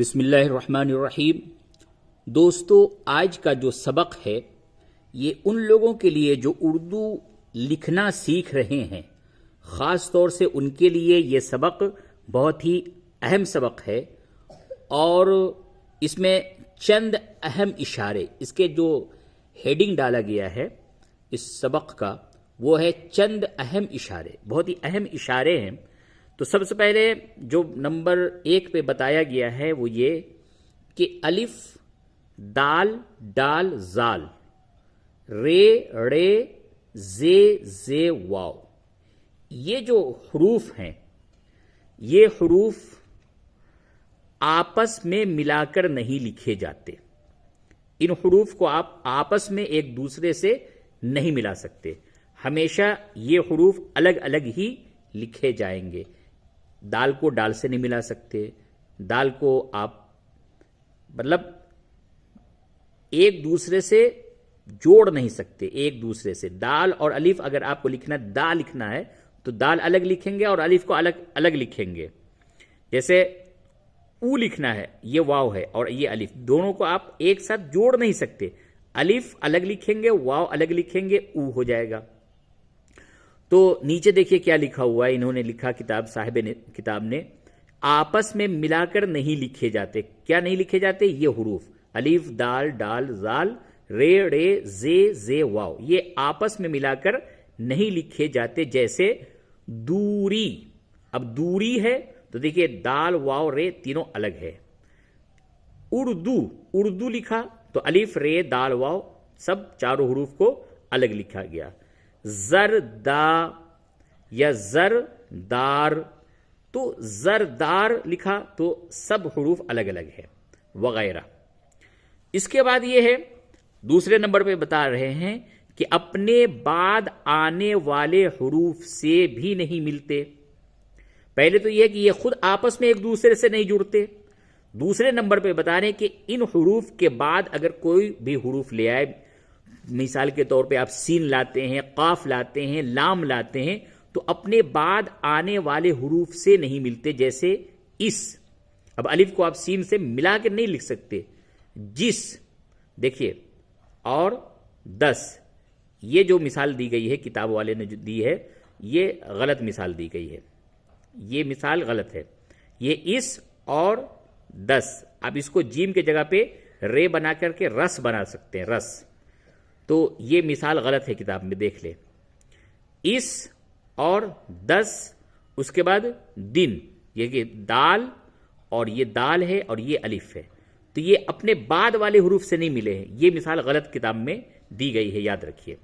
بسم اللہ الرحمن الرحیم۔ دوستو، آج کا جو سبق ہے یہ ان لوگوں کے لیے جو اردو لکھنا سیکھ رہے ہیں، خاص طور سے ان کے لیے یہ سبق بہت ہی اہم سبق ہے، اور اس میں چند اہم اشارے، اس کے جو ہیڈنگ ڈالا گیا ہے اس سبق کا وہ ہے چند اہم اشارے، بہت ہی اہم اشارے ہیں۔ تو سب سے پہلے جو نمبر 1 پہ بتایا گیا ہے وہ یہ کہ الف، دال، ڈال، زال، رے، ڑے، زے، زے، واو، یہ جو حروف ہیں یہ حروف آپس میں ملا کر نہیں لکھے جاتے۔ ان حروف کو آپ آپس میں ایک دوسرے سے نہیں ملا سکتے، ہمیشہ یہ حروف الگ الگ ہی لکھے جائیں گے۔ دال کو ڈال سے نہیں ملا سکتے، دال کو آپ مطلب ایک دوسرے سے جوڑ نہیں سکتے، ایک دوسرے سے۔ دال اور الف اگر آپ کو لکھنا دا لکھنا ہے تو دال الگ لکھیں گے اور الف کو الگ الگ لکھیں گے۔ جیسے او لکھنا ہے، یہ واو ہے اور یہ الف، دونوں کو آپ ایک ساتھ جوڑ نہیں سکتے، الف الگ لکھیں گے، واو الگ لکھیں گے، او ہو جائے گا۔ تو نیچے دیکھیے کیا لکھا ہوا ہے، انہوں نے لکھا صاحب نے کتاب نے، آپس میں ملا کر نہیں لکھے جاتے۔ کیا نہیں لکھے جاتے؟ یہ حروف الف، دال، ڈال، زال، رے، ڑے، زے، زے، واو، یہ آپس میں ملا کر نہیں لکھے جاتے۔ جیسے دوری، اب دوری ہے تو دیکھیے دال، واو، رے تینوں الگ ہے۔ اردو، اردو لکھا تو الف، رے، دال، واو سب چاروں حروف کو الگ لکھا گیا۔ زردا یا زردار، تو زردار لکھا تو سب حروف الگ الگ ہے، وغیرہ۔ اس کے بعد یہ ہے، دوسرے نمبر پہ بتا رہے ہیں کہ اپنے بعد آنے والے حروف سے بھی نہیں ملتے۔ پہلے تو یہ کہ یہ خود آپس میں ایک دوسرے سے نہیں جڑتے۔ دوسرے نمبر پہ بتا رہے ہیں کہ ان حروف کے بعد اگر کوئی بھی حروف لے آئے، مثال کے طور پہ آپ سین لاتے ہیں، قاف لاتے ہیں، لام لاتے ہیں، تو اپنے بعد آنے والے حروف سے نہیں ملتے۔ جیسے اس، اب الف کو آپ سین سے ملا کے نہیں لکھ سکتے۔ جس، دیکھیے، اور 10، یہ جو مثال دی گئی ہے کتاب والے نے جو دی ہے یہ غلط مثال دی گئی ہے، یہ مثال غلط ہے۔ یہ اس اور 10، آپ اس کو جیم کے جگہ پہ رے بنا کر کے رس بنا سکتے ہیں، رس، تو یہ مثال غلط ہے، کتاب میں دیکھ لیں۔ اس اور 10، اس کے بعد دن، یہ کہ دال اور یہ دال ہے اور یہ الف ہے، تو یہ اپنے بعد والے حروف سے نہیں ملے ہیں، یہ مثال غلط کتاب میں دی گئی ہے، یاد رکھیے۔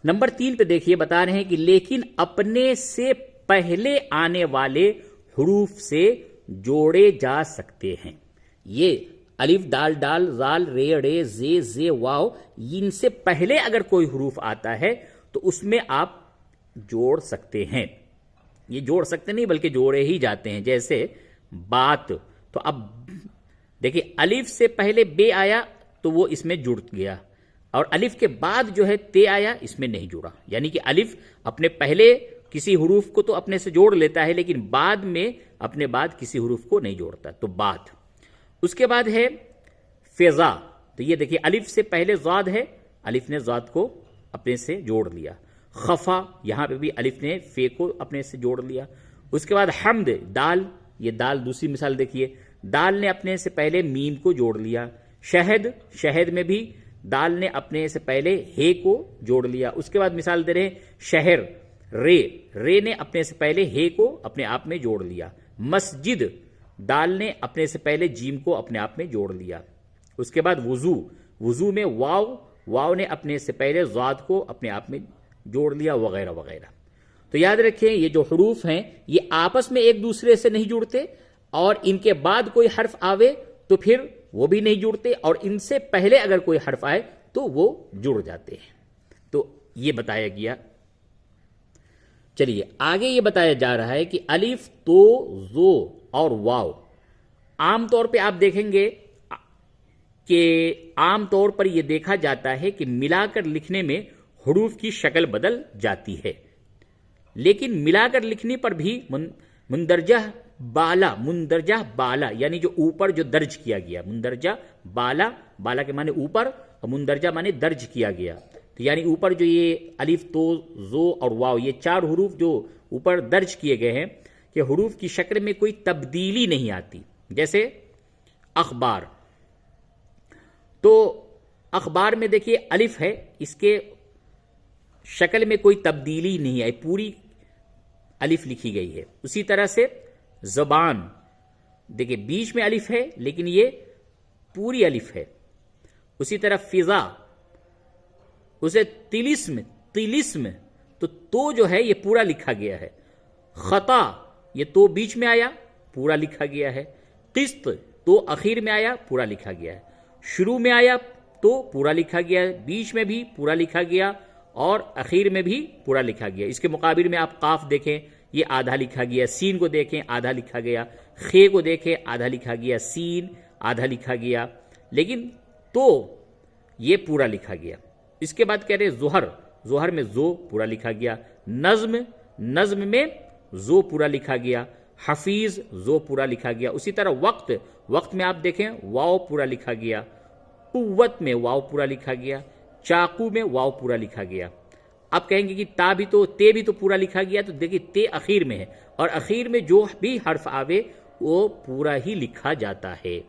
نمبر 3 پہ دیکھیے، بتا رہے ہیں کہ لیکن اپنے سے پہلے آنے والے حروف سے جوڑے جا سکتے ہیں۔ یہ الف، دال، ڈال، زال، رے، ڑے، زے، زے، واو، ان سے پہلے اگر کوئی حروف آتا ہے تو اس میں آپ جوڑ سکتے ہیں۔ یہ جوڑ سکتے نہیں بلکہ جوڑے ہی جاتے ہیں۔ جیسے بات، تو اب دیکھیں الف سے پہلے بے آیا تو وہ اس میں جڑ گیا، اور الف کے بعد جو ہے تے آیا، اس میں نہیں جڑا۔ یعنی کہ الف اپنے پہلے کسی حروف کو تو اپنے سے جوڑ لیتا ہے لیکن بعد میں اپنے بعد کسی حروف کو نہیں جوڑتا، تو بات۔ اس کے بعد ہے فضا، تو یہ دیکھیے الف سے پہلے زاد ہے، الف نے زاد کو اپنے سے جوڑ لیا۔ خفا، یہاں پہ بھی الف نے فے کو اپنے سے جوڑ لیا۔ اس کے بعد حمد، دال، یہ دال دوسری مثال دیکھیے، دال نے اپنے سے پہلے میم کو جوڑ لیا۔ شہد، شہد میں بھی دال نے اپنے سے پہلے ہے کو جوڑ لیا۔ اس کے بعد مثال دے رہے ہیں شہر، رے، رے نے اپنے سے پہلے ہے کو اپنے آپ میں جوڑ لیا۔ مسجد، دال نے اپنے سے پہلے جیم کو اپنے آپ میں جوڑ لیا۔ اس کے بعد وضو، وضو میں واو، واو نے اپنے سے پہلے زاد کو اپنے آپ میں جوڑ لیا، وغیرہ وغیرہ۔ تو یاد رکھیں یہ جو حروف ہیں یہ آپس میں ایک دوسرے سے نہیں جڑتے، اور ان کے بعد کوئی حرف آوے تو پھر وہ بھی نہیں جڑتے، اور ان سے پہلے اگر کوئی حرف آئے تو وہ جڑ جاتے ہیں۔ تو یہ بتایا گیا۔ چلیے آگے یہ بتایا جا رہا ہے کہ الف، تو، زو اور واو، عام طور پہ آپ دیکھیں گے کہ عام طور پر یہ دیکھا جاتا ہے کہ ملا کر لکھنے میں حروف کی شکل بدل جاتی ہے، لیکن ملا کر لکھنے پر بھی مندرجہ بالا مندرجہ بالا یعنی جو اوپر جو درج کیا گیا، مندرجہ بالا، بالا کے معنی اوپر اور مندرجہ معنی درج کیا گیا، تو یعنی اوپر جو یہ الف تو زو اور واو یہ چار حروف جو اوپر درج کیے گئے ہیں کہ حروف کی شکل میں کوئی تبدیلی نہیں آتی، جیسے اخبار، تو اخبار میں دیکھیے الف ہے، اس کے شکل میں کوئی تبدیلی نہیں آئی، پوری الف لکھی گئی ہے۔ اسی طرح سے زبان، دیکھیے بیچ میں الف ہے لیکن یہ پوری الف ہے۔ اسی طرح فضا، اسے تلسم، تلسم تو جو ہے یہ پورا لکھا گیا ہے۔ خطا، یہ تو بیچ میں آیا پورا لکھا گیا ہے۔ قسط، تو اخیر میں آیا پورا لکھا گیا ہے۔ شروع میں آیا تو پورا لکھا گیا ہے، بیچ میں بھی پورا لکھا گیا اور اخیر میں بھی پورا لکھا گیا۔ اس کے مقابل میں آپ قاف دیکھیں، یہ آدھا لکھا گیا، سین کو دیکھیں آدھا لکھا گیا، خے کو دیکھیں آدھا لکھا گیا، سین آدھا لکھا گیا، لیکن تو یہ پورا لکھا گیا۔ اس کے بعد کہہ رہے ظہر، ظہر میں زو پورا لکھا گیا۔ نظم، نظم میں زو پورا لکھا گیا۔ حفیظ، زو پورا لکھا گیا۔ اسی طرح وقت، وقت میں آپ دیکھیں واو پورا لکھا گیا۔ قوت میں واو پورا لکھا گیا۔ چاقو میں واو پورا لکھا گیا۔ آپ کہیں گے کہ تا بھی تو تے بھی تو پورا لکھا گیا، تو دیکھیں تے اخیر میں ہے اور اخیر میں جو بھی حرف آوے وہ پورا ہی لکھا جاتا ہے۔